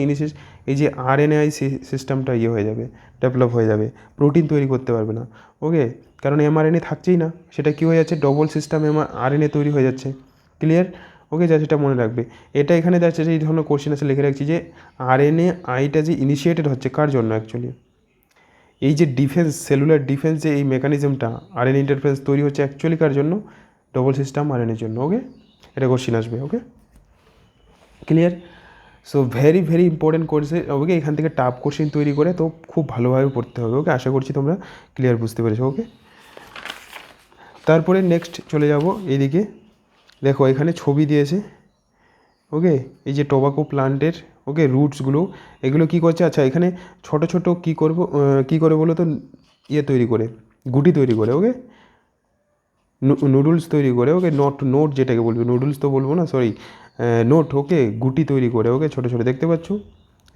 এই যে আরএনএআই সিস্টেমটা ইয়ে হয়ে যাবে, ডেভেলপ হয়ে যাবে, প্রোটিন তৈরি করতে পারবে না। ওকে, কারণ এমআরএনএ থাকছেই না, সেটা কী হয়ে যাচ্ছে, ডবল সিস্টেম আরএনএ তৈরি হয়ে যাচ্ছে। ক্লিয়ার, ওকে, যা সেটা মনে রাখবে। এটা এখানে যাচ্ছে যে এই ধরনের কোশ্চেন আছে, লিখে রাখছি যে আরএনএআইটা যে ইনিশিয়েটেড হচ্ছে কার জন্য, অ্যাকচুয়ালি এই যে ডিফেন্স, সেলুলার ডিফেন্স যে এই মেকানিজমটা আরএনএ ইন্টারফেরেন্স তৈরি হচ্ছে অ্যাকচুয়ালি কার জন্য, ডবল সিস্টেম আরএনএর জন্য। ওকে, এটা কোশ্চেন আসবে। Okay, clear, so very very important কোর্সে। ওকে, এখান থেকে টাফ কোশ্চেন তৈরি করে তো খুব ভালোভাবে পড়তে হবে। ওকে, আশা করছি তোমরা ক্লিয়ার বুঝতে পেরেছো। ওকে, তারপরে নেক্সট চলে যাব এইদিকে, দেখো এখানে ছবি দিয়েছে। ওকে, এই যে টোবাকো প্লান্টের, ওকে, রুটসগুলো এগুলো কী করছে, আচ্ছা এখানে ছোট ছোট কী করে বলো তো, ইয়ে তৈরি করে, গুটি তৈরি করে। ওকে, নুডলস তৈরি করে। ওকে, নোট যেটাকে বলবে, নুডলস তো বলবো না, সরি, নোট। ওকে, গুটি তৈরি করে। ওকে, ছোটো ছোটো দেখতে পাচ্ছ,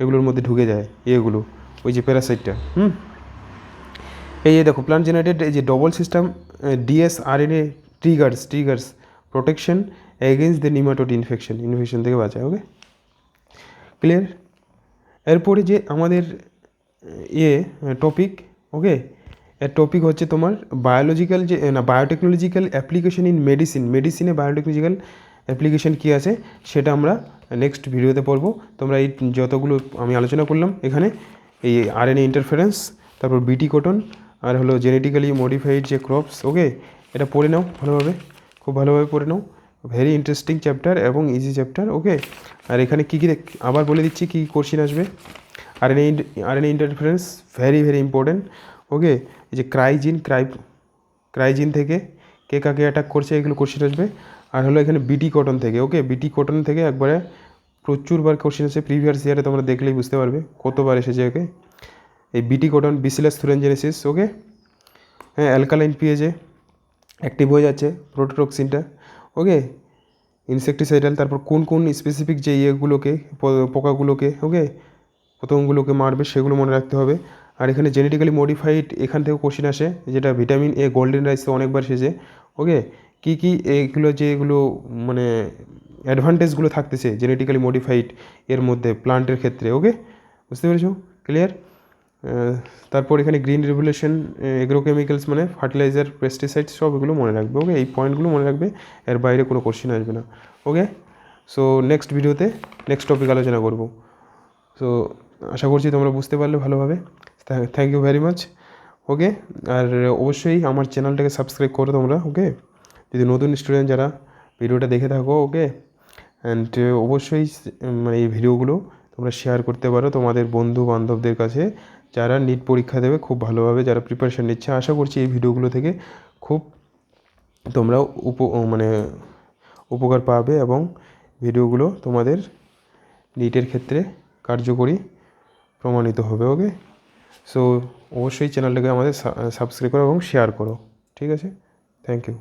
এগুলোর মধ্যে ঢুকে যায় এগুলো, ওই যে প্যারাসাইটটা। এই যে দেখো প্লান্ট জেনারেটেড, এই যে double system dsRNA triggers protection against the nematode infection থেকে বাঁচায়। ওকে, ক্লিয়ার, এরপরে যে আমাদের টপিক, ওকে, এর টপিক হচ্ছে তোমার বায়োলজিক্যাল যে না biotechnological application in মেডিসিনে biotechnological application কী আছে সেটা আমরা নেক্সট ভিডিওতে পড়বো। তোমরা এই যতগুলো আমি আলোচনা করলাম এখানে এই আরএনএ ইন্টারফারেন্স, তারপর বিটি কটন, আর হলো জেনেটিক্যালি মডিফাইড যে ক্রপস। ওকে, এটা পড়ে নাও ভালোভাবে, খুব ভালোভাবে পড়ে নাও। ভেরি ইন্টারেস্টিং চ্যাপ্টার এবং ইজি চ্যাপ্টার। ওকে, আর এখানে কী কী আবার বলে দিচ্ছি কী কী কোশ্চেন আসবে। RNA interference very very important. Okay, এই যে ক্রাইজিন থেকে কে কাকে অ্যাটাক করছে এগুলো কোশ্চেন আসবে। আর হলো এখানে বিটি কটন থেকে। ওকে, বিটি কটন থেকে একবারে প্রচুরবার কোশ্চেন আছে, প্রিভিয়াস ইয়ারে তোমরা দেখলেই বুঝতে পারবে কতবার এসেছে। ওকে, এই বিটি কটন বিসিলাস থুরেনজেনেসিস। ওকে, হ্যাঁ, অ্যালকালাইন পিএইচে অ্যাক্টিভ হয়ে যাচ্ছে প্রোটোটক্সিনটা। ওকে, ইনসেকটিসাইডাল, তারপর কোন কোন স্পেসিফিক যে ইয়েগুলোকে পোকাগুলোকে, ওকে, পতঙ্গগুলোকে মারবে সেগুলো মনে রাখতে হবে। আর এখানে জেনেটিক্যালি মডিফাইড এখান থেকেও কোশ্চেন আসে, যেটা ভিটামিন এ গোল্ডেন রাইসে অনেকবার এসেছে। ওকে, কী কী এগুলো যেগুলো মানে অ্যাডভান্টেজগুলো থাকতেছে জেনেটিক্যালি মডিফাইড এর মধ্যে প্লান্টের ক্ষেত্রে। ওকে, বুঝতে পেরেছো? ক্লিয়ার? তারপর এখানে গ্রিন রেভুলেশন, এগ্রোকেমিক্যালস মানে ফার্টিলাইজার, পেস্টিসাইডস, সব এগুলো মনে রাখবে। ওকে, এই পয়েন্টগুলো মনে রাখবে, এর বাইরে কোনো কোশ্চেন আসবে না। ওকে, সো নেক্সট ভিডিওতে নেক্সট টপিক আলোচনা করব। সো আশা করছি তোমরা বুঝতে পারলে ভালোভাবে। Thank you very much. Okay, আর অবশ্যই আমার চ্যানেলটাকে সাবস্ক্রাইব করো তোমরা। ওকে, যদি নতুন স্টুডেন্ট যারা ভিডিওটা দেখে থাকো। ওকে, অ্যান্ড অবশ্যই মানে এই ভিডিওগুলো তোমরা শেয়ার করতে পারো তোমাদের বন্ধু বান্ধবদের কাছে, যারা নিট পরীক্ষা দেবে খুব ভালোভাবে, যারা প্রিপারেশান নিচ্ছে। আশা করছি এই ভিডিওগুলো থেকে খুব তোমরা মানে উপকার পাবে এবং ভিডিওগুলো তোমাদের নিটের ক্ষেত্রে কার্যকরী প্রমাণিত হবে। ওকে, সো অবশ্যই চ্যানেলটাকে আমাদের সাবস্ক্রাইব করো এবং শেয়ার করো। ঠিক আছে, থ্যাংক ইউ।